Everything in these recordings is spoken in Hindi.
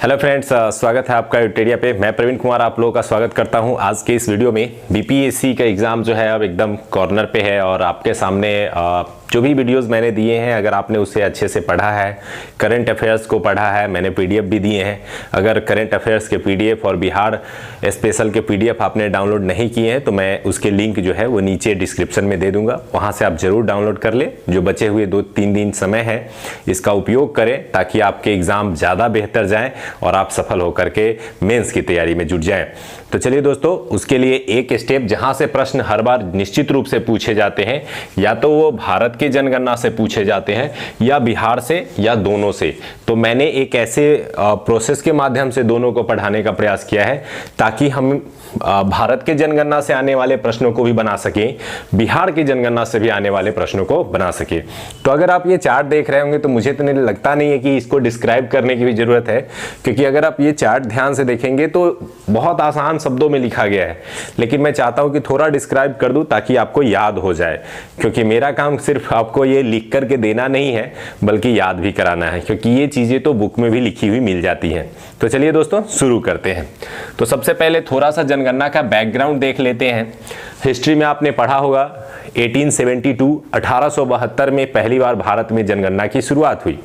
हेलो फ्रेंड्स, स्वागत है आपका यूटेरिया पे। मैं प्रवीण कुमार आप लोगों का स्वागत करता हूं। आज के इस वीडियो में बीपीएससी का एग्ज़ाम जो है अब एकदम कॉर्नर पे है और आपके सामने जो भी वीडियोस मैंने दिए हैं, अगर आपने उसे अच्छे से पढ़ा है, करंट अफेयर्स को पढ़ा है, मैंने पीडीएफ भी दिए हैं। अगर करंट अफेयर्स के पीडीएफ और बिहार स्पेशल के पीडीएफ आपने डाउनलोड नहीं किए हैं तो मैं उसके लिंक जो है वो नीचे डिस्क्रिप्शन में दे दूंगा, वहाँ से आप ज़रूर डाउनलोड कर लें। जो बचे हुए 2-3 दिन समय है इसका उपयोग करें ताकि आपके एग्ज़ाम ज़्यादा बेहतर जाएँ और आप सफल होकर के मेंस की तैयारी में जुट जाएं। तो चलिए दोस्तों, उसके लिए एक स्टेप जहां से प्रश्न हर बार निश्चित रूप से पूछे जाते हैं, या तो वो भारत के जनगणना से पूछे जाते हैं या बिहार से या दोनों से। तो मैंने एक ऐसे प्रोसेस के माध्यम से दोनों को पढ़ाने का प्रयास किया है ताकि हम भारत के जनगणना से आने वाले प्रश्नों को भी बना सकें, बिहार की जनगणना से भी आने वाले प्रश्नों को बना सकें। तो अगर आप ये चार्ट देख रहे होंगे तो मुझे तो नहीं लगता नहीं है कि इसको डिस्क्राइब करने की भी जरूरत है, क्योंकि अगर आप ये चार्ट ध्यान से देखेंगे तो बहुत आसान शब्दों में लिखा गया है। लेकिन मैं चाहता हूं कि थोड़ा डिस्क्राइब कर दूं ताकि आपको याद हो जाए, क्योंकि मेरा काम सिर्फ आपको ये लिख करके देना नहीं है बल्कि याद भी कराना है, क्योंकि ये चीजें तो बुक में भी लिखी हुई मिल जाती हैं। तो चलिए दोस्तों शुरू करते हैं। तो सबसे पहले थोड़ा सा जनगणना का बैकग्राउंड देख लेते हैं। हिस्ट्री में आपने पढ़ा होगा 1872 में पहली बार भारत में जनगणना की शुरुआत हुई।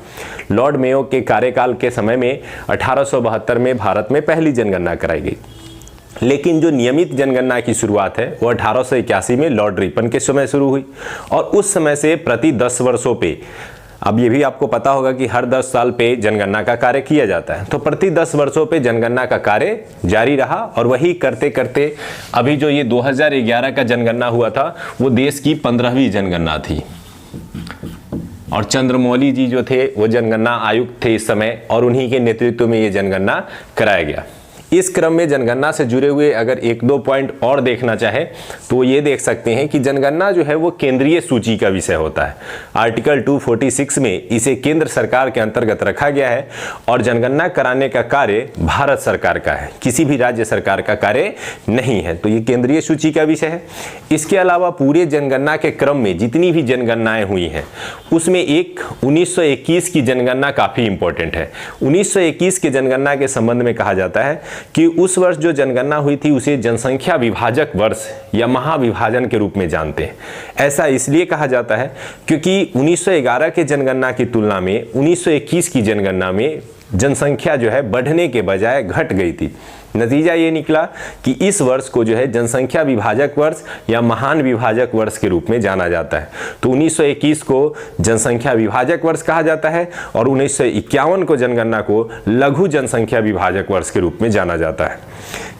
लॉर्ड मेयो के कार्यकाल के समय में 1872 में भारत में पहली जनगणना कराई गई। लेकिन जो नियमित जनगणना की शुरुआत है वो 1881 में लॉर्ड रिपन के समय शुरू हुई और उस समय से प्रति 10 वर्षों पे, अब ये भी आपको पता होगा कि हर 10 साल पे जनगणना का कार्य किया जाता है, तो प्रति 10 वर्षों पे जनगणना का कार्य जारी रहा और वही करते करते अभी जो ये 2011 का जनगणना हुआ था वो देश की 15वीं जनगणना थी और चंद्रमौली जी जो थे वो जनगणना आयुक्त थे इस समय और उन्हीं के नेतृत्व में ये जनगणना कराया गया। इस क्रम में जनगणना से जुड़े हुए अगर 1-2 पॉइंट और देखना चाहे तो ये देख सकते हैं कि जनगणना जो है वो केंद्रीय सूची का विषय होता है। आर्टिकल 246 में इसे केंद्र सरकार के अंतर्गत रखा गया है और जनगणना कराने का कार्य भारत सरकार का है, किसी भी राज्य सरकार का कार्य नहीं है। तो ये केंद्रीय सूची का विषय है। इसके अलावा पूरे जनगणना के क्रम में जितनी भी जनगणनाएं हुई हैं उसमें एक 1921 की जनगणना काफी इंपॉर्टेंट है। 1921 के जनगणना के संबंध में कहा जाता है कि उस वर्ष जो जनगणना हुई थी उसे जनसंख्या विभाजक वर्ष या महाविभाजन के रूप में जानते हैं। ऐसा इसलिए कहा जाता है क्योंकि 1911 के जनगणना की तुलना में 1921 की जनगणना में जनसंख्या जो है बढ़ने के बजाय घट गई थी। नतीजा ये निकला कि इस वर्ष को जो है जनसंख्या विभाजक वर्ष या महान विभाजक वर्ष के रूप में जाना जाता है। तो 1921 को जनसंख्या विभाजक वर्ष कहा जाता है और 1951 को जनगणना को लघु जनसंख्या विभाजक वर्ष के रूप में जाना जाता है।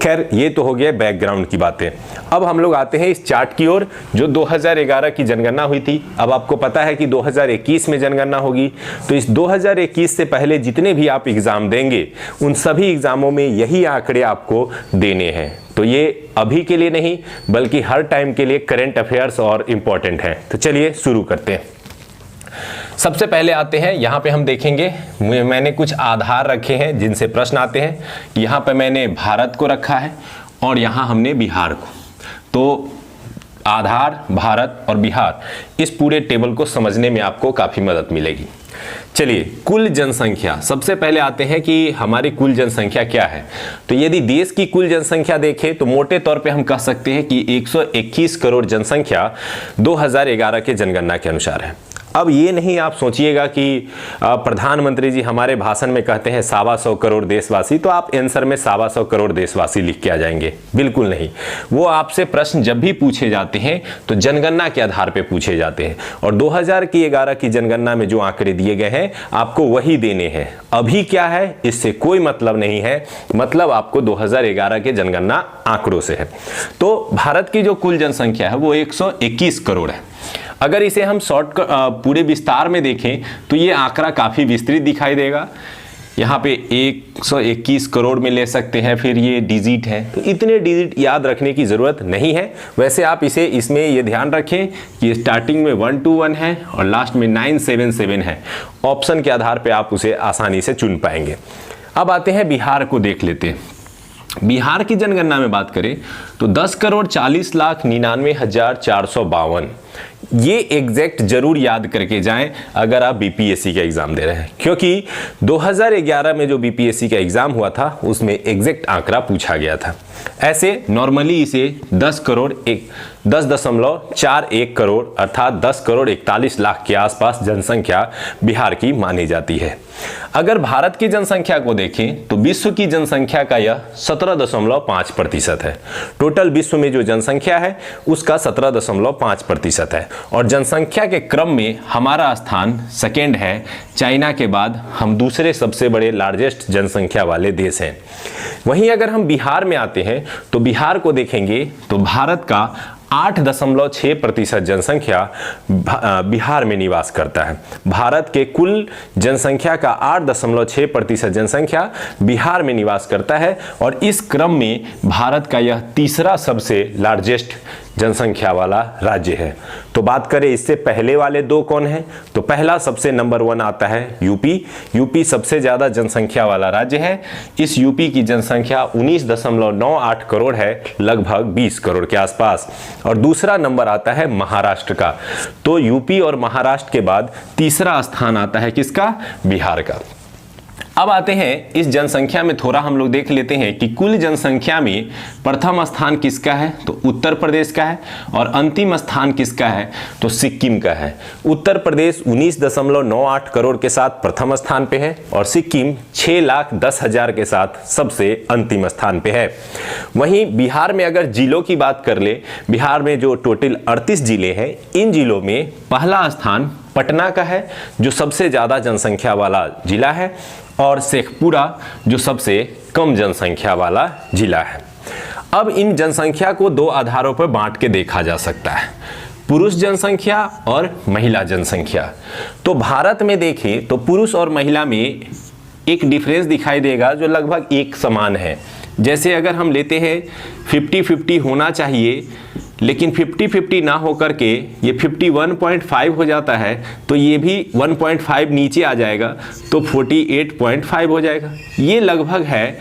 खैर, ये तो हो गया बैकग्राउंड की बातें। अब हम लोग आते हैं इस चार्ट की ओर जो 2011 की जनगणना हुई थी। अब आपको पता है कि 2021 में जनगणना होगी, तो इस 2021 से पहले जितने भी आप एग्जाम देंगे उन सभी एग्जामों में यही आंकड़े आपको देने हैं। तो ये अभी के लिए नहीं बल्कि हर टाइम के लिए करंट अफेयर्स और इंपॉर्टेंट है। तो चलिए शुरू करते हैं। सबसे पहले आते हैं, यहाँ पे हम देखेंगे मैंने कुछ आधार रखे हैं जिनसे प्रश्न आते हैं। यहाँ पे मैंने भारत को रखा है और यहाँ हमने बिहार को। तो आधार, भारत और बिहार, इस पूरे टेबल को समझने में आपको काफी मदद मिलेगी। चलिए, कुल जनसंख्या सबसे पहले आते हैं कि हमारी कुल जनसंख्या क्या है। तो यदि देश की कुल जनसंख्या देखें तो मोटे तौर पे हम कह सकते हैं कि 121 करोड़ जनसंख्या 2011 के जनगणना के अनुसार है। अब ये नहीं आप सोचिएगा कि प्रधानमंत्री जी हमारे भाषण में कहते हैं 125 करोड़ देशवासी, तो आप आंसर में 125 करोड़ देशवासी लिख के आ जाएंगे। बिल्कुल नहीं। वो आपसे प्रश्न जब भी पूछे जाते हैं तो जनगणना के आधार पे पूछे जाते हैं और 2011 की जनगणना में जो आंकड़े दिए गए हैं आपको वही देने हैं। अभी क्या है इससे कोई मतलब नहीं है, मतलब आपको 2011 के जनगणना आंकड़ों से है। तो भारत की जो कुल जनसंख्या है वो 121 करोड़ है। अगर इसे हम पूरे विस्तार में देखें तो ये आंकड़ा काफ़ी विस्तृत दिखाई देगा। यहाँ पे 121 करोड़ में ले सकते हैं, फिर ये डिजिट है, तो इतने डिजिट याद रखने की ज़रूरत नहीं है। वैसे आप इसे इसमें ये ध्यान रखें कि स्टार्टिंग में 121 है और लास्ट में 977 है। ऑप्शन के आधार पे आप उसे आसानी से चुन पाएंगे। अब आते हैं बिहार को देख लेते हैं। बिहार की जनगणना में बात करें तो 10,40,99,452 ये एग्जैक्ट जरूर याद करके जाएं अगर आप बीपीएससी का एग्जाम दे रहे हैं, क्योंकि 2011 में जो बीपीएससी का एग्जाम हुआ था उसमें एग्जैक्ट आंकड़ा पूछा गया था। ऐसे नॉर्मली इसे 10.41 करोड़ अर्थात 10,41,00,000 के आसपास जनसंख्या बिहार की मानी जाती है। अगर भारत की जनसंख्या को देखें तो विश्व की जनसंख्या का यह 17.5% है। टोटल विश्व में जो जनसंख्या है उसका 17.5% है और जनसंख्या के क्रम में हमारा स्थान सेकेंड है। चाइना के बाद हम दूसरे सबसे बड़े लार्जेस्ट जनसंख्या वाले देश हैं। वहीं अगर हम बिहार में आते हैं तो बिहार को देखेंगे तो भारत का 8.6% जनसंख्या बिहार में निवास करता है। भारत के कुल जनसंख्या का 8.6% जनसंख्या बिहार में निवास करता है और इस क्रम में भारत का यह तीसरा सबसे लार्जेस्ट जनसंख्या वाला राज्य है। तो बात करें इससे पहले वाले दो कौन हैं, तो पहला सबसे नंबर 1 आता है यूपी। यूपी सबसे ज़्यादा जनसंख्या वाला राज्य है। इस यूपी की जनसंख्या 19.98 करोड़ है, लगभग 20 करोड़ के आसपास। और दूसरा नंबर आता है महाराष्ट्र का। तो यूपी और महाराष्ट्र के बाद तीसरा स्थान आता है किसका, बिहार का। अब आते हैं इस जनसंख्या में थोड़ा हम लोग देख लेते हैं कि कुल जनसंख्या में प्रथम स्थान किसका है, तो उत्तर प्रदेश का है और अंतिम स्थान किसका है, तो सिक्किम का है। उत्तर प्रदेश 19.98 करोड़ के साथ प्रथम स्थान पे है और सिक्किम 6,10,000 के साथ सबसे अंतिम स्थान पे है। वहीं बिहार में अगर जिलों की बात कर ले, बिहार में जो टोटल 38 जिले हैं, इन जिलों में पहला स्थान पटना का है जो सबसे ज़्यादा जनसंख्या वाला जिला है और शेखपुरा जो सबसे कम जनसंख्या वाला जिला है। अब इन जनसंख्या को दो आधारों पर बांट के देखा जा सकता है, पुरुष जनसंख्या और महिला जनसंख्या। तो भारत में देखें तो पुरुष और महिला में एक डिफरेंस दिखाई देगा जो लगभग एक समान है। जैसे अगर हम लेते हैं 50-50 होना चाहिए, लेकिन 50-50 ना हो करके ये 51.5 हो जाता है, तो ये भी 1.5 नीचे आ जाएगा तो 48.5 हो जाएगा। ये लगभग है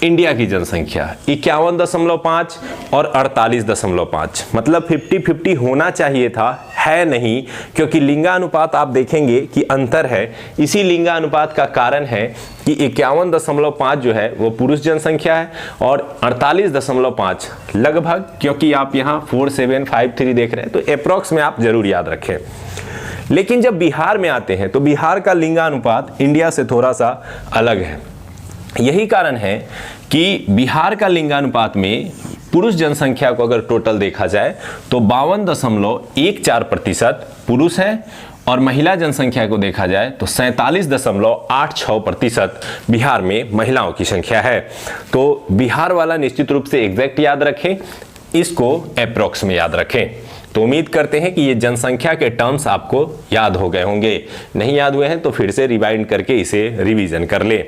इंडिया की जनसंख्या 51.5 और 48.5, मतलब 50-50 होना चाहिए था, है नहीं, क्योंकि लिंगानुपात आप देखेंगे कि अंतर है। इसी लिंगानुपात का कारण है कि 51.5 जो है वो पुरुष जनसंख्या है और 48.5 लगभग, क्योंकि आप यहाँ 4753 देख रहे हैं तो अप्रॉक्स में आप जरूर याद रखें। लेकिन जब बिहार में आते हैं तो बिहार का लिंगानुपात इंडिया से थोड़ा सा अलग है। यही कारण है कि बिहार का लिंगानुपात में पुरुष जनसंख्या को अगर टोटल देखा जाए तो 52.14% पुरुष है और महिला जनसंख्या को देखा जाए तो 47.86% बिहार में महिलाओं की संख्या है। तो बिहार वाला निश्चित रूप से एग्जैक्ट याद रखें, इसको अप्रॉक्स में याद रखें। तो उम्मीद करते हैं कि ये जनसंख्या के टर्म्स आपको याद हो गए होंगे। नहीं याद हुए हैं तो फिर से रिवाइंड करके इसे रिवीजन कर ले।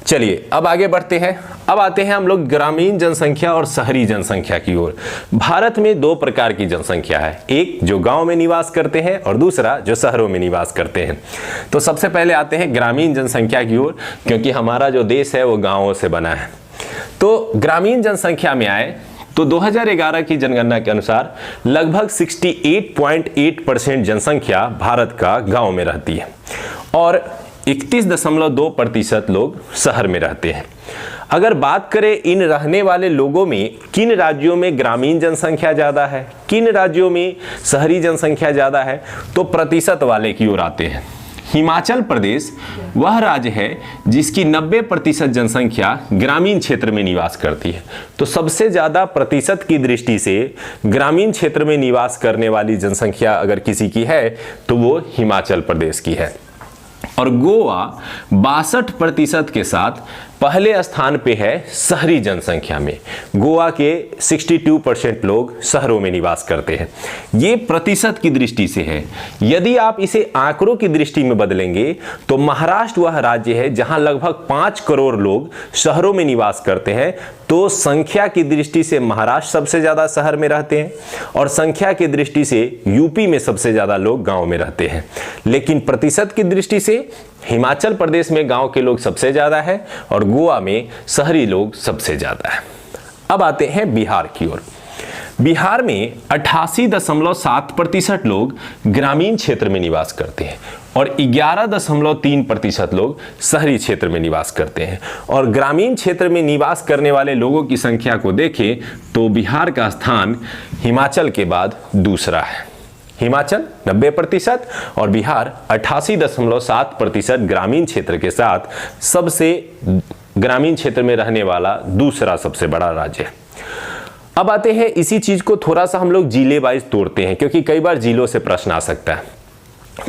चलिए अब आगे बढ़ते हैं। अब आते हैं हम लोग ग्रामीण जनसंख्या और शहरी जनसंख्या की ओर। भारत में दो प्रकार की जनसंख्या है, एक जो गांव में निवास करते हैं और दूसरा जो शहरों में निवास करते हैं। तो सबसे पहले आते हैं ग्रामीण जनसंख्या की ओर, क्योंकि हमारा जो देश है वो गाँवों से बना है। तो ग्रामीण जनसंख्या में आए तो 2011 की जनगणना के अनुसार लगभग 68.8% जनसंख्या भारत का गांव में रहती है और 31.2% लोग शहर में रहते हैं। अगर बात करें इन रहने वाले लोगों में किन राज्यों में ग्रामीण जनसंख्या ज़्यादा है, किन राज्यों में शहरी जनसंख्या ज़्यादा है, तो प्रतिशत वाले की ओर आते हैं। हिमाचल प्रदेश वह राज्य है जिसकी 90% जनसंख्या ग्रामीण क्षेत्र में निवास करती है। तो सबसे ज़्यादा प्रतिशत की दृष्टि से ग्रामीण क्षेत्र में निवास करने वाली जनसंख्या अगर किसी की है तो वो हिमाचल प्रदेश की है। और गोवा 62% के साथ पहले स्थान पे है शहरी जनसंख्या में। गोवा के 62% लोग शहरों में निवास करते हैं। ये प्रतिशत की दृष्टि से है। यदि आप इसे आंकड़ों की दृष्टि में बदलेंगे तो महाराष्ट्र वह राज्य है जहां लगभग 5 करोड़ लोग शहरों में निवास करते हैं। तो संख्या की दृष्टि से महाराष्ट्र सबसे ज़्यादा शहर में रहते हैं और संख्या की दृष्टि से यूपी में सबसे ज़्यादा लोग गाँव में रहते हैं। लेकिन प्रतिशत की दृष्टि से हिमाचल प्रदेश में गांव के लोग सबसे ज़्यादा है और गोवा में शहरी लोग सबसे ज़्यादा है। अब आते हैं बिहार की ओर। बिहार में 88.7% लोग ग्रामीण क्षेत्र में निवास करते हैं और 11.3% लोग शहरी क्षेत्र में निवास करते हैं। और ग्रामीण क्षेत्र में निवास करने वाले लोगों की संख्या को देखें तो बिहार का स्थान हिमाचल के बाद दूसरा है। हिमाचल 90% और बिहार 88.7% ग्रामीण क्षेत्र के साथ सबसे ग्रामीण क्षेत्र में रहने वाला दूसरा सबसे बड़ा राज्य है। अब आते हैं, इसी चीज को थोड़ा सा हम लोग जिले वाइज तोड़ते हैं क्योंकि कई बार जिलों से प्रश्न आ सकता है।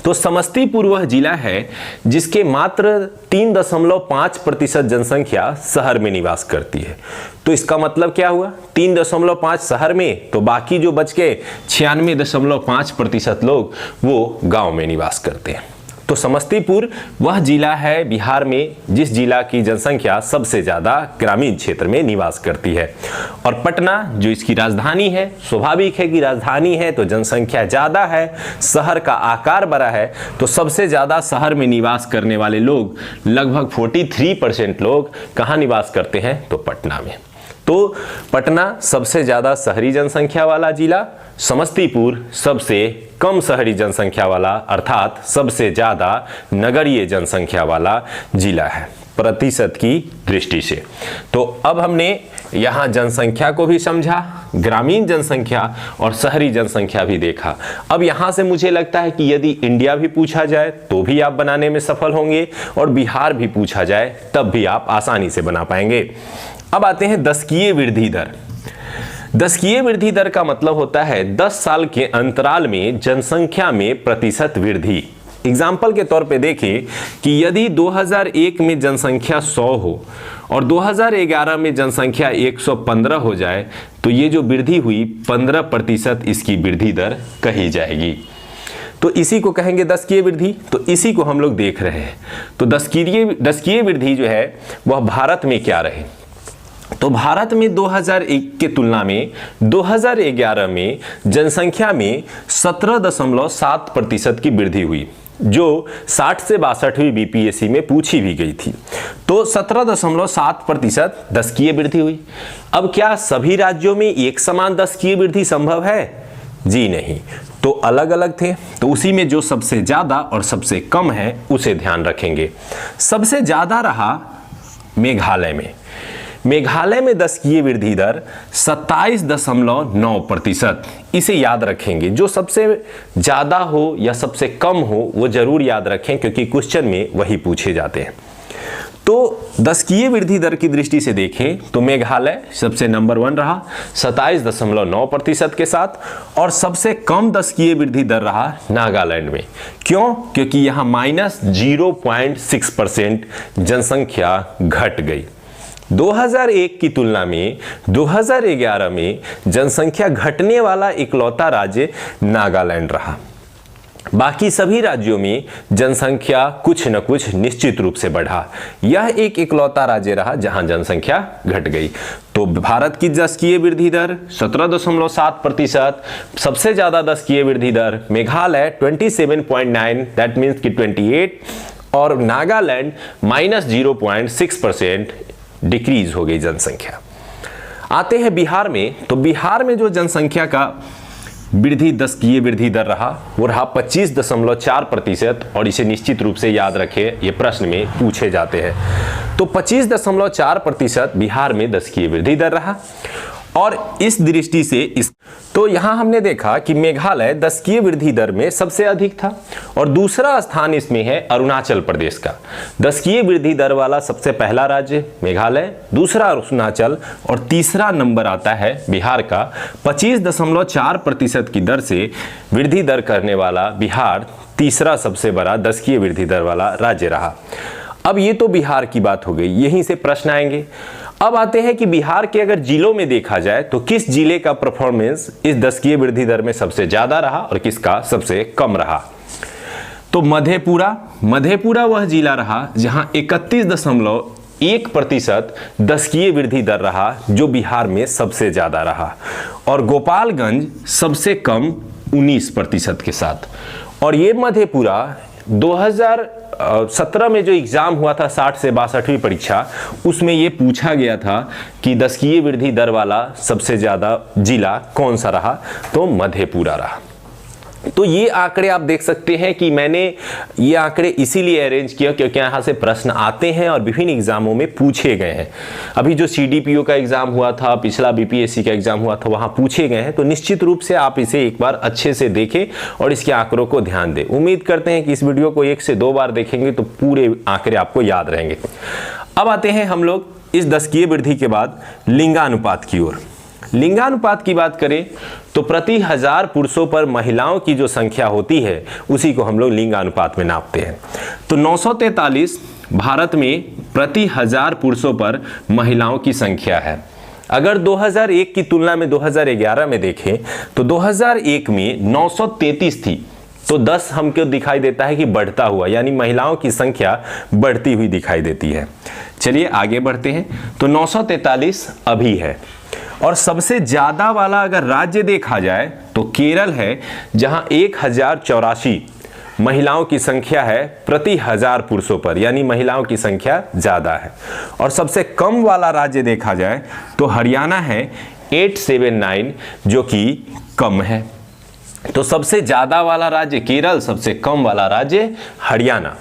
तो समस्तीपुर वह जिला है जिसके मात्र 3.5% जनसंख्या शहर में निवास करती है। तो इसका मतलब क्या हुआ, 3.5 शहर में, तो बाकी जो बच के 96.5% लोग वो गांव में निवास करते हैं। तो समस्तीपुर वह जिला है बिहार में जिस जिला की जनसंख्या सबसे ज़्यादा ग्रामीण क्षेत्र में निवास करती है। और पटना जो इसकी राजधानी है, स्वाभाविक है कि राजधानी है तो जनसंख्या ज़्यादा है, शहर का आकार बड़ा है, तो सबसे ज़्यादा शहर में निवास करने वाले लोग लगभग 43% लोग कहाँ निवास करते हैं, तो पटना में। तो पटना सबसे ज़्यादा शहरी जनसंख्या वाला जिला, समस्तीपुर सबसे कम शहरी जनसंख्या वाला अर्थात सबसे ज़्यादा नगरीय जनसंख्या वाला जिला है प्रतिशत की दृष्टि से। तो अब हमने यहाँ जनसंख्या को भी समझा, ग्रामीण जनसंख्या और शहरी जनसंख्या भी देखा। अब यहाँ से मुझे लगता है कि यदि इंडिया भी पूछा जाए तो भी आप बनाने में सफल होंगे और बिहार भी पूछा जाए तब भी आप आसानी से बना पाएंगे। अब आते हैं दशकीय वृद्धि दर। दशकीय वृद्धि दर का मतलब होता है 10 साल के अंतराल में जनसंख्या में प्रतिशत वृद्धि। एग्जाम्पल के तौर पे देखें कि यदि 2001 में जनसंख्या 100 हो और 2011 में जनसंख्या 115 हो जाए तो ये जो वृद्धि हुई 15% इसकी वृद्धि दर कही जाएगी। तो इसी को कहेंगे दशकीय वृद्धि। तो इसी को हम लोग देख रहे हैं। तो दशकीय वृद्धि जो है वह भारत में क्या रहे, तो भारत में 2001 के तुलना में 2011 में जनसंख्या में 17.7% की वृद्धि हुई जो 60 से 62वीं बीपीएससी में पूछी भी गई थी। तो 17.7% दशकीय वृद्धि हुई। अब क्या सभी राज्यों में एक समान दशकीय वृद्धि संभव है? जी नहीं, तो अलग अलग थे। तो उसी में जो सबसे ज्यादा और सबसे कम है उसे ध्यान रखेंगे। सबसे ज्यादा रहा मेघालय में। मेघालय में दशकीय वृद्धि दर 27.9%। इसे याद रखेंगे, जो सबसे ज़्यादा हो या सबसे कम हो वो जरूर याद रखें क्योंकि क्वेश्चन में वही पूछे जाते हैं। तो दशकीय वृद्धि दर की दृष्टि से देखें तो मेघालय सबसे नंबर 1 रहा 27.9% के साथ, और सबसे कम दशकीय वृद्धि दर रहा नागालैंड में। क्यों? क्योंकि यहाँ -0.6% जनसंख्या घट गई। 2001 की तुलना में 2011 में जनसंख्या घटने वाला इकलौता राज्य नागालैंड रहा। बाकी सभी राज्यों में जनसंख्या कुछ न कुछ निश्चित रूप से बढ़ा। यह एक इकलौता राज्य रहा जहां जनसंख्या घट गई। तो भारत की दशकीय वृद्धि दर 17.7%, सबसे ज्यादा दशकीय वृद्धि दर मेघालय 27.9, दैट मीन्स कि 28, और नागालैंड -0.6% डिक्रीज हो गई जनसंख्या। आते हैं बिहार में। तो बिहार में जो जनसंख्या का वृद्धि दशकीय वृद्धि दर रहा वो रहा 25.4%, और इसे निश्चित रूप से याद रखें, ये प्रश्न में पूछे जाते हैं। तो 25.4% बिहार में दशकीय वृद्धि दर रहा। और इस दृष्टि से तो यहां हमने देखा कि मेघालय दशकीय वृद्धि दर में सबसे अधिक था, और दूसरा स्थान इसमें है अरुणाचल प्रदेश का। दशकीय वृद्धि दर वाला सबसे पहला राज्य मेघालय, दूसरा अरुणाचल, और तीसरा नंबर आता है बिहार का। 25.4% की दर से वृद्धि दर करने वाला बिहार तीसरा सबसे बड़ा दशकीय वृद्धि दर वाला राज्य रहा। अब ये तो बिहार की बात हो गई, यहीं से प्रश्न आएंगे। अब आते हैं कि बिहार के अगर जिलों में देखा जाए तो किस जिले का परफॉर्मेंस इस दशकीय वृद्धि दर में सबसे ज्यादा रहा और किसका सबसे कम रहा। तो मधेपुरा वह जिला रहा जहां 31.1% दशकीय वृद्धि दर रहा जो बिहार में सबसे ज्यादा रहा, और गोपालगंज सबसे कम 19% के साथ। और ये मधेपुरा 2017 में जो एग्जाम हुआ था 60 से 62वीं परीक्षा, उसमें ये पूछा गया था कि दशकीय वृद्धि दर वाला सबसे ज़्यादा जिला कौन सा रहा, तो मधेपुरा रहा। तो ये आंकड़े आप देख सकते हैं कि मैंने ये आंकड़े इसीलिए अरेंज किया क्योंकि यहाँ से प्रश्न आते हैं और विभिन्न एग्जामों में पूछे गए हैं। अभी जो CDPO का एग्जाम हुआ था, पिछला BPSC का एग्जाम हुआ था, वहाँ पूछे गए हैं। तो निश्चित रूप से आप इसे एक बार अच्छे से देखें और इसके आंकड़ों को ध्यान दें। उम्मीद करते हैं कि इस वीडियो को 1 से 2 बार देखेंगे तो पूरे आंकड़े आपको याद रहेंगे। अब आते हैं हम लोग इस दशकीय वृद्धि के बाद लिंगानुपात की ओर। लिंगानुपात की बात करें तो प्रति 1000 पुरुषों पर महिलाओं की जो संख्या होती है उसी को हम लोग लिंगानुपात में नापते हैं। तो 943 भारत में प्रति 1000 पुरुषों पर महिलाओं की संख्या है। अगर 2001 की तुलना में 2011 में देखें तो 2001 में 933 थी, तो 10 हमको दिखाई देता है कि बढ़ता हुआ, यानी महिलाओं की संख्या बढ़ती हुई दिखाई देती है। चलिए आगे बढ़ते हैं। तो 943 अभी है और सबसे ज्यादा वाला अगर राज्य देखा जाए तो केरल है, जहां 1084 महिलाओं की संख्या है प्रति 1000 पुरुषों पर, यानी महिलाओं की संख्या ज्यादा है। और सबसे कम वाला राज्य देखा जाए तो हरियाणा है 879, जो कि कम है। तो सबसे ज्यादा वाला राज्य केरल, सबसे कम वाला राज्य हरियाणा।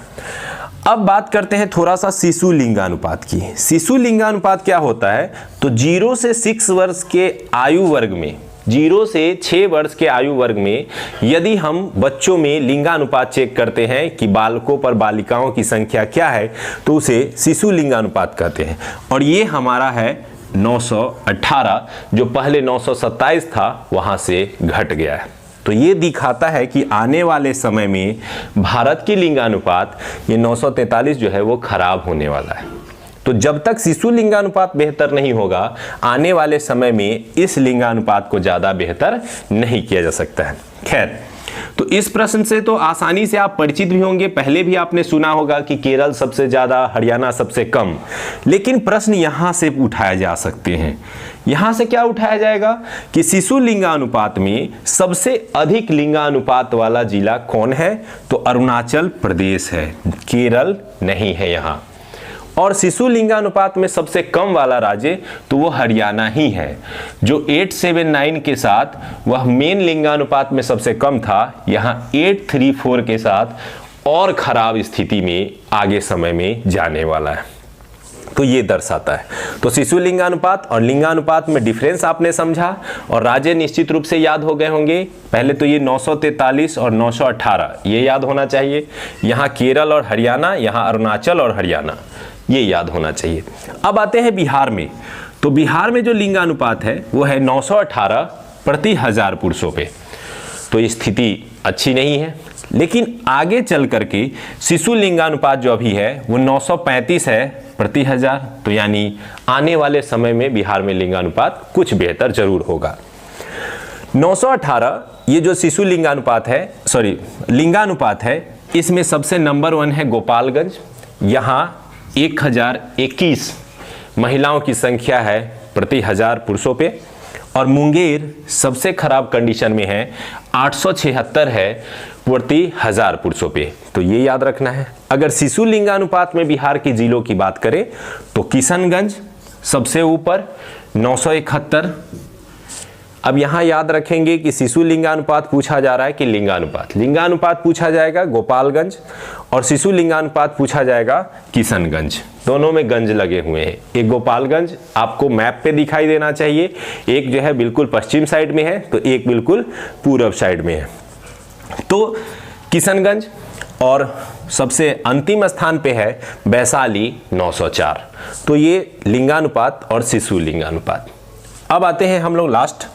अब बात करते हैं थोड़ा सा शिशु लिंगानुपात की। शिशु लिंगानुपात क्या होता है? तो 0 से 6 वर्ष के आयु वर्ग में, 0 से 6 वर्ष के आयु वर्ग में यदि हम बच्चों में लिंगानुपात चेक करते हैं कि बालकों पर बालिकाओं की संख्या क्या है, तो उसे शिशु लिंगानुपात कहते हैं। और ये हमारा है 918, जो पहले 927 था, वहां से घट गया है। तो ये दिखाता है कि आने वाले समय में भारत की लिंगानुपात ये 943 जो है वो खराब होने वाला है। तो जब तक शिशु लिंगानुपात बेहतर नहीं होगा, आने वाले समय में इस लिंगानुपात को ज़्यादा बेहतर नहीं किया जा सकता है। खैर, तो इस प्रश्न से तो आसानी से आप परिचित भी होंगे, पहले भी आपने सुना होगा कि केरल सबसे ज़्यादा, हरियाणा सबसे कम। लेकिन प्रश्न यहाँ से उठाए जा सकते हैं। यहाँ से क्या उठाया जाएगा कि शिशु लिंगानुपात में सबसे अधिक लिंगानुपात वाला जिला कौन है? तो अरुणाचल प्रदेश है, केरल नहीं है यहाँ। और शिशु लिंगानुपात में सबसे कम वाला राज्य तो वो हरियाणा ही है, जो 879 के साथ वह मेन लिंगानुपात में सबसे कम था, यहाँ 834 के साथ और खराब स्थिति में आगे समय में जाने वाला है। तो ये दर्शाता है। तो शिशु लिंगानुपात और लिंगानुपात में डिफरेंस आपने समझा और राज्य निश्चित रूप से याद हो गए होंगे। पहले तो ये 943 और 918 ये याद होना चाहिए। यहाँ केरल और हरियाणा, यहाँ अरुणाचल और हरियाणा, ये याद होना चाहिए। अब आते हैं बिहार में। तो बिहार में जो लिंगानुपात है वो है 918 प्रति 1000 पुरुषों पे। तो स्थिति अच्छी नहीं है, लेकिन आगे चल करके शिशु लिंगानुपात जो अभी है वो 935 है प्रति 1000। तो यानी आने वाले समय में बिहार में लिंगानुपात कुछ बेहतर जरूर होगा। 918 ये जो शिशु लिंगानुपात है, लिंगानुपात है, इसमें सबसे नंबर 1 है गोपालगंज। यहाँ 1021 महिलाओं की संख्या है प्रति 1000 पुरुषों पे। और मुंगेर सबसे खराब कंडीशन में है, 876 है प्रति 1000 पुरुषों पे। तो ये याद रखना है। अगर शिशु लिंगानुपात में बिहार के जिलों की बात करें तो किशनगंज सबसे ऊपर 971। अब यहाँ याद रखेंगे कि शिशु लिंगानुपात पूछा जा रहा है कि लिंगानुपात पूछा जाएगा गोपालगंज और शिशु लिंगानुपात पूछा जाएगा किशनगंज। दोनों में गंज लगे हुए हैं। एक गोपालगंज आपको मैप पे दिखाई देना चाहिए, एक जो है बिल्कुल पश्चिम साइड में है, तो एक बिल्कुल पूर्व साइड में है। तो किशनगंज, और सबसे अंतिम स्थान पे है वैशाली 904। तो ये लिंगानुपात और शिशु लिंगानुपात। अब आते हैं हम लोग लास्ट,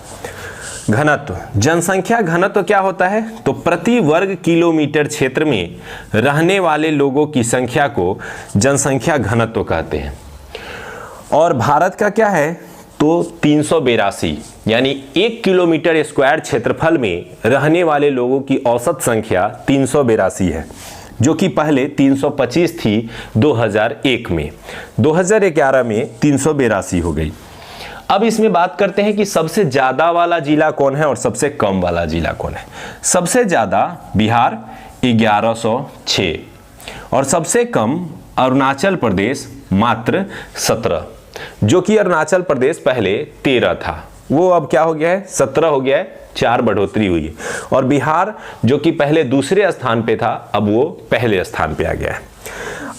घनत्व। जनसंख्या घनत्व क्या होता है? तो प्रति वर्ग किलोमीटर क्षेत्र में रहने वाले लोगों की संख्या को जनसंख्या घनत्व कहते हैं। और भारत का क्या है? तो 382, यानी 1 किलोमीटर स्क्वायर क्षेत्रफल में रहने वाले लोगों की औसत संख्या 382 है, जो कि पहले 325 थी 2001 में। 2011 में 382 हो गई। अब इसमें बात करते हैं कि सबसे ज्यादा वाला जिला कौन है और सबसे कम वाला जिला कौन है। सबसे ज्यादा बिहार 1106 और सबसे कम अरुणाचल प्रदेश मात्र 17, जो कि अरुणाचल प्रदेश पहले 13 था, वो अब क्या हो गया है 17 हो गया है, 4 बढ़ोतरी हुई है। और बिहार जो कि पहले दूसरे स्थान पे था अब वो पहले स्थान पे आ गया है।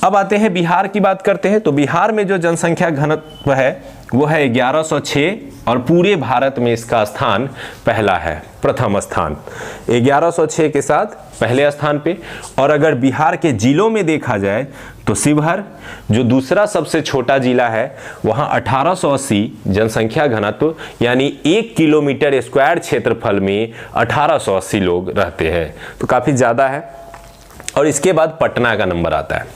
अब आते हैं बिहार की बात करते हैं। तो बिहार में जो जनसंख्या घनत्व है वो है 1106 और पूरे भारत में इसका स्थान पहला है, प्रथम स्थान 1106 के साथ पहले स्थान पे। और अगर बिहार के जिलों में देखा जाए तो शिवहर जो दूसरा सबसे छोटा जिला है वहाँ 1880 जनसंख्या घनत्व, यानी 1 किलोमीटर स्क्वायर क्षेत्रफल में 1880 लोग रहते हैं, तो काफ़ी ज़्यादा है। और इसके बाद पटना का नंबर आता है।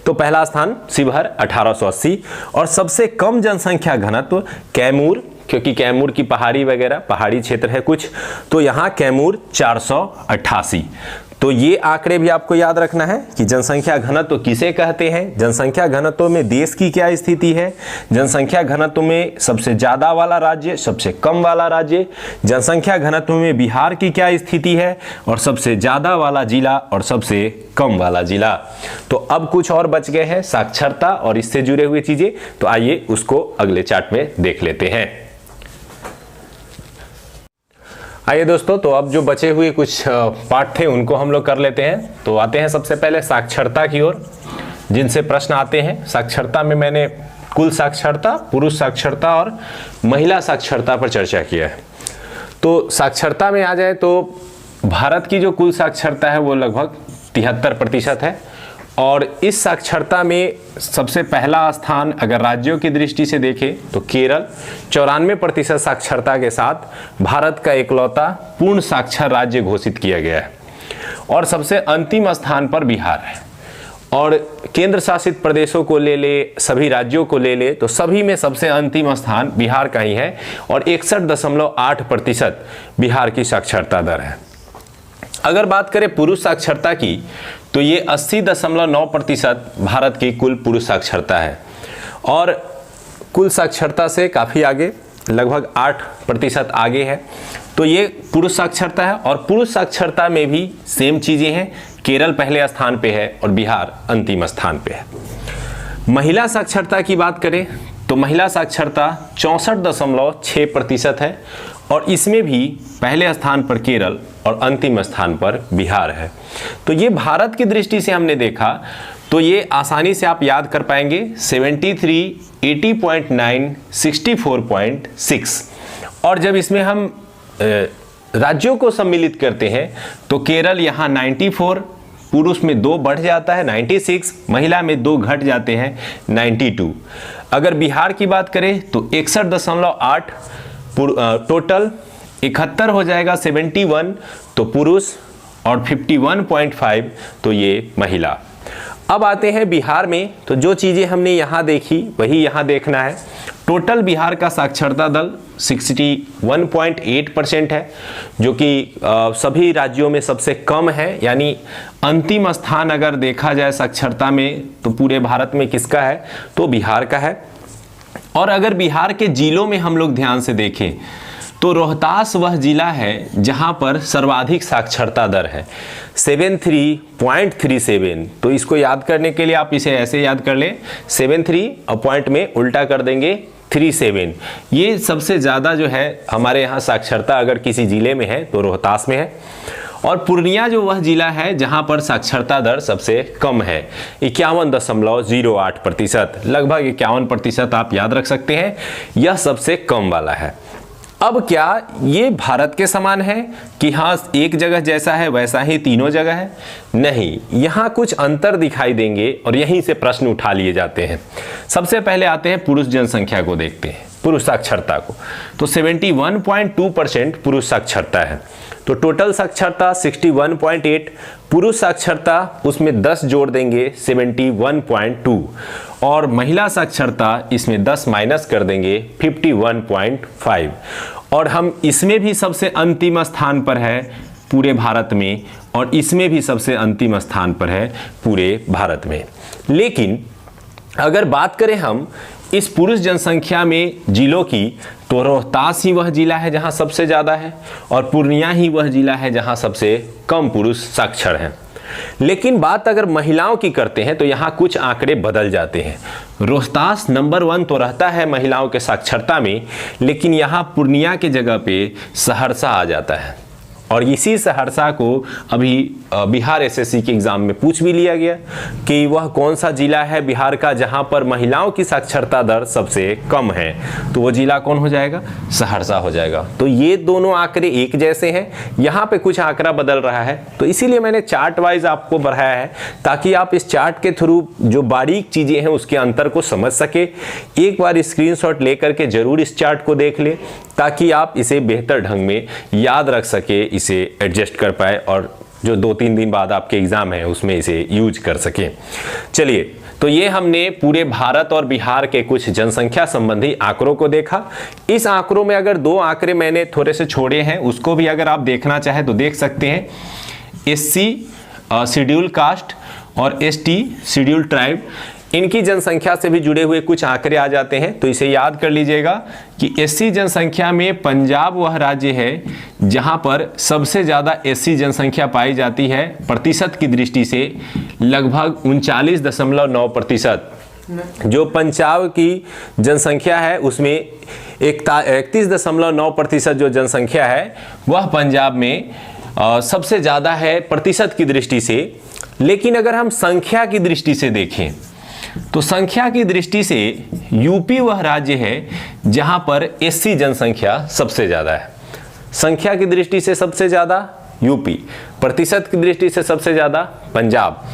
तो पहला स्थान शिवहर 1880 और सबसे कम जनसंख्या घनत्व कैमूर, क्योंकि कैमूर की पहाड़ी वगैरह पहाड़ी क्षेत्र है कुछ, तो यहाँ कैमूर 488। तो ये आंकड़े भी आपको याद रखना है कि जनसंख्या घनत्व किसे कहते हैं, जनसंख्या घनत्व में देश की क्या स्थिति है, जनसंख्या घनत्व में सबसे ज़्यादा वाला राज्य, सबसे कम वाला राज्य, जनसंख्या घनत्व में बिहार की क्या स्थिति है और सबसे ज़्यादा वाला जिला और सबसे कम वाला जिला। तो अब कुछ और बच गए हैं, साक्षरता और इससे जुड़े हुए चीज़ें, तो आइए उसको अगले चार्ट में देख लेते हैं। आइए दोस्तों, तो अब जो बचे हुए कुछ पार्ट थे उनको हम लोग कर लेते हैं। तो आते हैं सबसे पहले साक्षरता की ओर, जिनसे प्रश्न आते हैं। साक्षरता में मैंने कुल साक्षरता, पुरुष साक्षरता और महिला साक्षरता पर चर्चा किया है। तो साक्षरता में आ जाए तो भारत की जो कुल साक्षरता है वो लगभग 73% है और इस साक्षरता में सबसे पहला स्थान अगर राज्यों की दृष्टि से देखें तो केरल 94% साक्षरता के साथ भारत का इकलौता पूर्ण साक्षर राज्य घोषित किया गया है। और सबसे अंतिम स्थान पर बिहार है। और केंद्र शासित प्रदेशों को ले ले, सभी राज्यों को ले ले, तो सभी में सबसे अंतिम स्थान बिहार का ही है और 61.8% बिहार की साक्षरता दर है। अगर बात करें पुरुष साक्षरता की तो ये 80.9% भारत की कुल पुरुष साक्षरता है और कुल साक्षरता से काफ़ी आगे, लगभग 8% आगे है। तो ये पुरुष साक्षरता है और पुरुष साक्षरता में भी सेम चीज़ें हैं, केरल पहले स्थान पे है और बिहार अंतिम स्थान पे है। महिला साक्षरता की बात करें तो महिला साक्षरता 64.6% है और इसमें भी पहले स्थान पर केरल और अंतिम स्थान पर बिहार है। तो ये भारत की दृष्टि से हमने देखा तो ये आसानी से आप याद कर पाएंगे 73, 80.9, 64.6। और जब इसमें हम राज्यों को सम्मिलित करते हैं तो केरल यहाँ 94, पुरुष में 2 बढ़ जाता है 96, महिला में 2 घट जाते हैं 92। अगर बिहार की बात करें तो 61.8 टोटल, 71 हो जाएगा 71 तो पुरुष और 51.5 तो ये महिला। अब आते हैं बिहार में, तो जो चीज़ें हमने यहाँ देखी वही यहाँ देखना है। टोटल बिहार का साक्षरता दर 61.8% है, जो कि सभी राज्यों में सबसे कम है, यानी अंतिम स्थान अगर देखा जाए साक्षरता में तो पूरे भारत में किसका है तो बिहार का है। और अगर बिहार के जिलों में हम लोग ध्यान से देखें तो रोहतास वह जिला है जहां पर सर्वाधिक साक्षरता दर है 73.37। तो इसको याद करने के लिए आप इसे ऐसे याद कर लें, 73 और पॉइंट में उल्टा कर देंगे 37। ये सबसे ज़्यादा जो है हमारे यहाँ साक्षरता अगर किसी ज़िले में है तो रोहतास में है। और पूर्णिया जो वह जिला है जहां पर साक्षरता दर सबसे कम है 51.08%, लगभग 51% आप याद रख सकते हैं, यह सबसे कम वाला है। अब क्या ये भारत के समान है कि हाँ एक जगह जैसा है वैसा ही तीनों जगह है? नहीं, यहाँ कुछ अंतर दिखाई देंगे और यहीं से प्रश्न उठा लिए जाते हैं। सबसे पहले आते हैं पुरुष जनसंख्या को देखते हैं, पुरुष साक्षरता को। तो 71.2% पुरुष साक्षरता है। तो टोटल साक्षरता 61.8, पुरुष साक्षरता उसमें 10 जोड़ देंगे 71.2 और महिला साक्षरता इसमें 10 माइनस कर देंगे 51.5। और हम इसमें भी सबसे अंतिम स्थान पर है पूरे भारत में और इसमें भी सबसे अंतिम स्थान पर है पूरे भारत में। लेकिन अगर बात करें हम इस पुरुष जनसंख्या में जिलों की, तो रोहतास ही वह जिला है जहां सबसे ज़्यादा है और पूर्णिया ही वह जिला है जहां सबसे कम पुरुष साक्षर हैं। लेकिन बात अगर महिलाओं की करते हैं तो यहाँ कुछ आंकड़े बदल जाते हैं। रोहतास नंबर 1 तो रहता है महिलाओं के साक्षरता में, लेकिन यहाँ पूर्णिया के जगह पे सहरसा आ जाता है। और इसी सहरसा को अभी बिहार एसएससी के एग्ज़ाम में पूछ भी लिया गया कि वह कौन सा जिला है बिहार का जहां पर महिलाओं की साक्षरता दर सबसे कम है, तो वो जिला कौन हो जाएगा? सहरसा हो जाएगा। तो ये दोनों आंकड़े एक जैसे हैं, यहाँ पे कुछ आंकड़ा बदल रहा है, तो इसीलिए मैंने चार्ट वाइज आपको बढ़ाया है ताकि आप इस चार्ट के थ्रू जो बारीक चीज़ें हैं उसके अंतर को समझ सके। एक बार स्क्रीनशॉट लेकर के जरूर इस चार्ट को देख ले ताकि आप इसे बेहतर ढंग में याद रख सके, इसे एडजस्ट कर पाए और जो 2-3 दिन बाद आपके एग्जाम है उसमें इसे यूज कर सकें। चलिए, तो ये हमने पूरे भारत और बिहार के कुछ जनसंख्या संबंधी आंकड़ों को देखा। इस आंकड़ों में अगर 2 आंकड़े मैंने थोड़े से छोड़े हैं, उसको भी अगर आप देखना चाहें तो देख सकते हैं। एससी शेड्यूल कास्ट और एसटी शेड्यूल ट्राइब, इनकी जनसंख्या से भी जुड़े हुए कुछ आंकड़े आ जाते हैं। तो इसे याद कर लीजिएगा कि एससी जनसंख्या में पंजाब वह राज्य है जहां पर सबसे ज़्यादा एससी जनसंख्या पाई जाती है। प्रतिशत की दृष्टि से लगभग 39.9%। जो पंजाब की जनसंख्या है उसमें 31.9% जो जनसंख्या है वह पंजाब में सबसे ज़्यादा है प्रतिशत की दृष्टि से। लेकिन अगर हम संख्या की दृष्टि से देखें तो संख्या की दृष्टि से यूपी वह राज्य है जहां पर एससी जनसंख्या सबसे ज़्यादा है। संख्या की दृष्टि से सबसे ज़्यादा यूपी, प्रतिशत की दृष्टि से सबसे ज़्यादा पंजाब।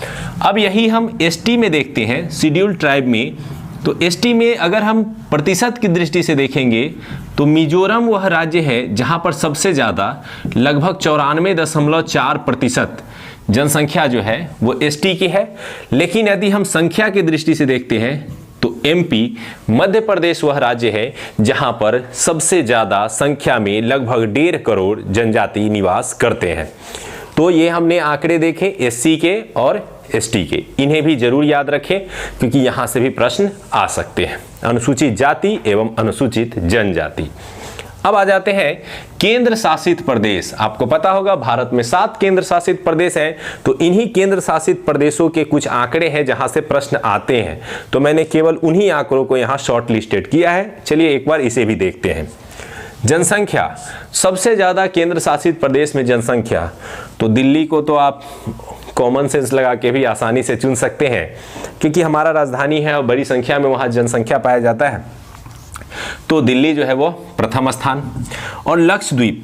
अब यही हम एसटी में देखते हैं, शेड्यूल ट्राइब में। तो एसटी में अगर हम प्रतिशत की दृष्टि से देखेंगे तो मिजोरम वह राज्य है जहां पर सबसे ज़्यादा लगभग 94.4% जनसंख्या जो है वो एसटी की है। लेकिन यदि हम संख्या की दृष्टि से देखते हैं तो एमपी मध्य प्रदेश वह राज्य है जहां पर सबसे ज़्यादा संख्या में लगभग 1.5 करोड़ जनजाति निवास करते हैं। तो ये हमने आंकड़े देखे एससी के और एसटी के, इन्हें भी जरूर याद रखें क्योंकि यहाँ से भी प्रश्न आ सकते हैं। अनुसूचित जाति एवं अनुसूचित जनजाति। अब आ जाते हैं केंद्र शासित प्रदेश। आपको पता होगा भारत में 7 केंद्र शासित प्रदेश हैं, तो इन्हीं केंद्र शासित प्रदेशों के कुछ आंकड़े हैं जहां से प्रश्न आते हैं। तो मैंने केवल उन्हीं आंकड़ों को यहां शॉर्ट लिस्टेड किया है। चलिए एक बार इसे भी देखते हैं। जनसंख्या, सबसे ज़्यादा केंद्र शासित प्रदेश में जनसंख्या, तो दिल्ली को तो आप कॉमन सेंस लगा के भी आसानी से चुन सकते हैं क्योंकि हमारा राजधानी है और बड़ी संख्या में वहाँ जनसंख्या पाया जाता है। तो दिल्ली जो है वो प्रथम स्थान। और लक्षद्वीप,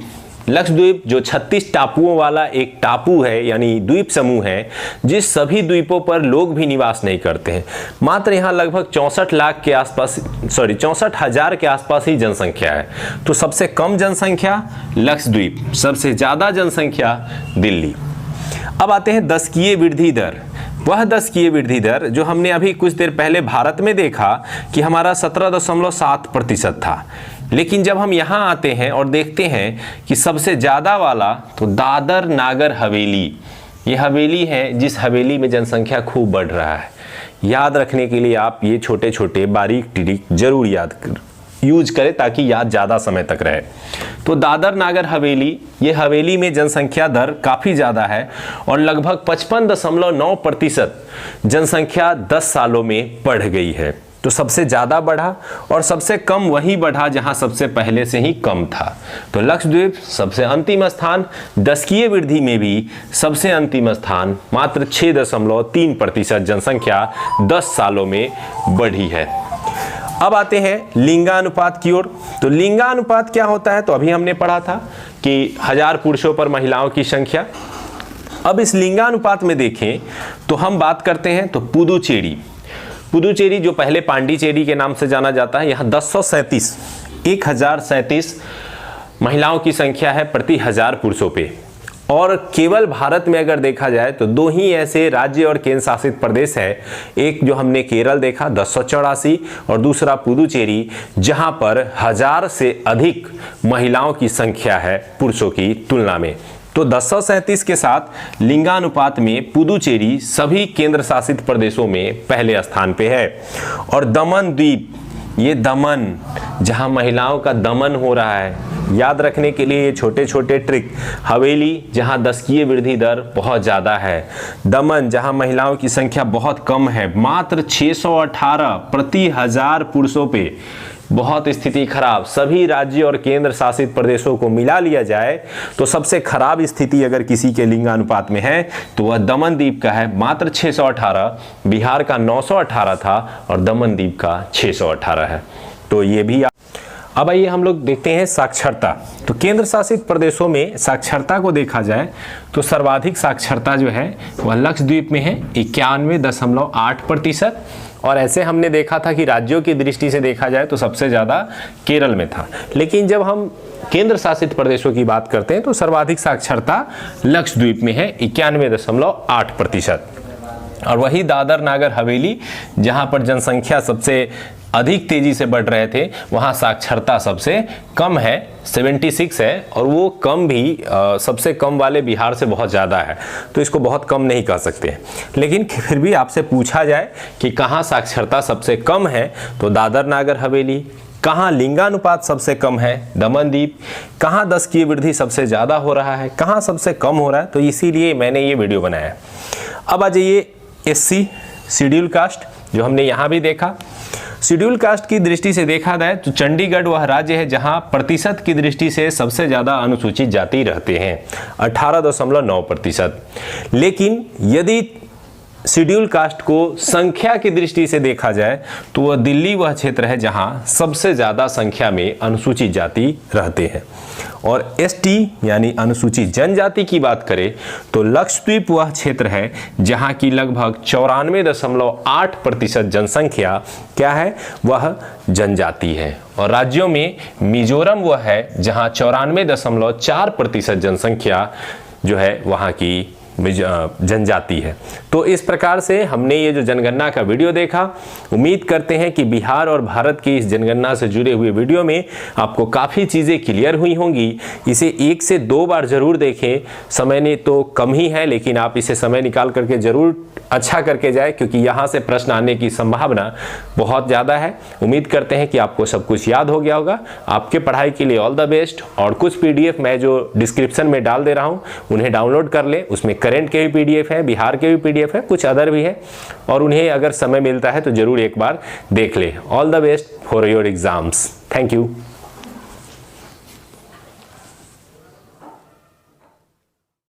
लक्षद्वीप जो 36 टापुओं वाला एक टापू है यानी द्वीप समूह है जिस सभी द्वीपों पर लोग भी निवास नहीं करते हैं। मात्र यहाँ लगभग 64 लाख के आसपास 64,000 के आसपास ही जनसंख्या है। तो सबसे कम जनसंख्या लक्षद्वीप, सबसे ज़्यादा जनसंख्या दिल्ली। अब आते हैं दशकीय वृद्धि दर। वह दशकीय वृद्धि दर जो हमने अभी कुछ देर पहले भारत में देखा कि हमारा 17.7% था। लेकिन जब हम यहाँ आते हैं और देखते हैं कि सबसे ज़्यादा वाला तो दादर नागर हवेली, ये हवेली है जिस हवेली में जनसंख्या खूब बढ़ रहा है। याद रखने के लिए आप ये छोटे छोटे बारीक टिरिक जरूर यूज करें ताकि याद ज़्यादा समय तक रहे। तो दादर नागर हवेली, ये हवेली में जनसंख्या दर काफ़ी ज़्यादा है और लगभग 55.9% जनसंख्या 10 सालों में बढ़ गई है। तो सबसे ज़्यादा बढ़ा और सबसे कम वही बढ़ा जहां सबसे पहले से ही कम था। तो लक्षद्वीप सबसे अंतिम स्थान, दशकीय वृद्धि में भी सबसे अंतिम स्थान, मात्र 6.3% जनसंख्या 10 सालों में बढ़ी है। अब आते हैं लिंगानुपात की ओर। तो लिंगानुपात क्या होता है? तो अभी हमने पढ़ा था कि 1000 पुरुषों पर महिलाओं की संख्या। अब इस लिंगानुपात में देखें तो हम बात करते हैं तो पुदुचेरी जो पहले पांडिचेरी के नाम से जाना जाता है, यहाँ 1037 महिलाओं की संख्या है प्रति 1000 पुरुषों पे। और केवल भारत में अगर देखा जाए तो 2 ही ऐसे राज्य और केंद्र शासित प्रदेश है, एक जो हमने केरल देखा 1084 और दूसरा पुदुचेरी जहां पर 1000 से अधिक महिलाओं की संख्या है पुरुषों की तुलना में। तो 1037 के साथ लिंगानुपात में पुदुचेरी सभी केंद्र शासित प्रदेशों में पहले स्थान पे है। और दमन द्वीप ये दमन, जहां महिलाओं का दमन हो रहा है। याद रखने के लिए ये छोटे छोटे ट्रिक। हवेली, जहां दशकीय वृद्धि दर बहुत ज़्यादा है। दमन, जहां महिलाओं की संख्या बहुत कम है, मात्र 618 प्रति 1000 पुरुषों पे। बहुत स्थिति खराब। सभी राज्य और केंद्र शासित प्रदेशों को मिला लिया जाए तो सबसे खराब स्थिति अगर किसी के लिंगानुपात में है तो वह दमनदीप का है, मात्र 618। बिहार का 918 था और दमनदीप का 618 है। तो ये भी। अब आइए हम लोग देखते हैं साक्षरता। तो केंद्र शासित प्रदेशों में साक्षरता को देखा जाए तो सर्वाधिक साक्षरता जो है वह लक्षद्वीप में है, 91.8%। और ऐसे हमने देखा था कि राज्यों की दृष्टि से देखा जाए तो सबसे ज़्यादा केरल में था। लेकिन जब हम केंद्र शासित प्रदेशों की बात करते हैं तो सर्वाधिक साक्षरता लक्षद्वीप में है, 91.8%। और वही दादर नागर हवेली, जहां पर जनसंख्या सबसे अधिक तेजी से बढ़ रहे थे, वहां साक्षरता सबसे कम है, 76 है। और वो कम भी सबसे कम वाले बिहार से बहुत ज़्यादा है, तो इसको बहुत कम नहीं कह सकते। लेकिन फिर भी आपसे पूछा जाए कि कहाँ साक्षरता सबसे कम है तो दादर नागर हवेली। कहाँ लिंगानुपात सबसे कम है, दमनदीप। कहाँ दशकीय वृद्धि सबसे ज़्यादा हो रहा है, कहाँ सबसे कम हो रहा है, तो इसीलिए मैंने ये वीडियो बनाया। अब आ जाइए SC शेड्यूल कास्ट, जो हमने यहाँ भी देखा। शेड्यूल कास्ट की दृष्टि से देखा जाए तो चंडीगढ़ वह राज्य है जहां प्रतिशत की दृष्टि से सबसे ज़्यादा अनुसूचित जाति रहते हैं, 18.9%। लेकिन यदि शेड्यूल कास्ट को संख्या की दृष्टि से देखा जाए तो वह दिल्ली वह क्षेत्र है जहां सबसे ज़्यादा संख्या में अनुसूचित जाति रहते हैं। और ST यानी अनुसूचित जनजाति की बात करें तो लक्षद्वीप वह क्षेत्र है जहां की लगभग 94.8% जनसंख्या क्या है, वह जनजाति है। और राज्यों में मिजोरम वह है जहां 94.4% जनसंख्या जो है वहां की जनजाति है। तो इस प्रकार से हमने ये जो जनगणना का वीडियो देखा, उम्मीद करते हैं कि बिहार और भारत की इस जनगणना से जुड़े हुए वीडियो में आपको काफ़ी चीज़ें क्लियर हुई होंगी। इसे 1 से 2 बार ज़रूर देखें। समय ने तो कम ही है, लेकिन आप इसे समय निकाल करके ज़रूर अच्छा करके जाए, क्योंकि यहाँ से प्रश्न आने की संभावना बहुत ज़्यादा है। उम्मीद करते हैं कि आपको सब कुछ याद हो गया होगा। आपके पढ़ाई के लिए ऑल द बेस्ट। और कुछ PDF मैं जो डिस्क्रिप्शन में डाल दे रहा हूँ उन्हें डाउनलोड कर लें। उसमें करेंट के भी PDF है, बिहार के भी PDF है, कुछ अदर भी है, और उन्हें अगर समय मिलता है तो ज़रूर एक बार देख लें। All the best for your exams. Thank you.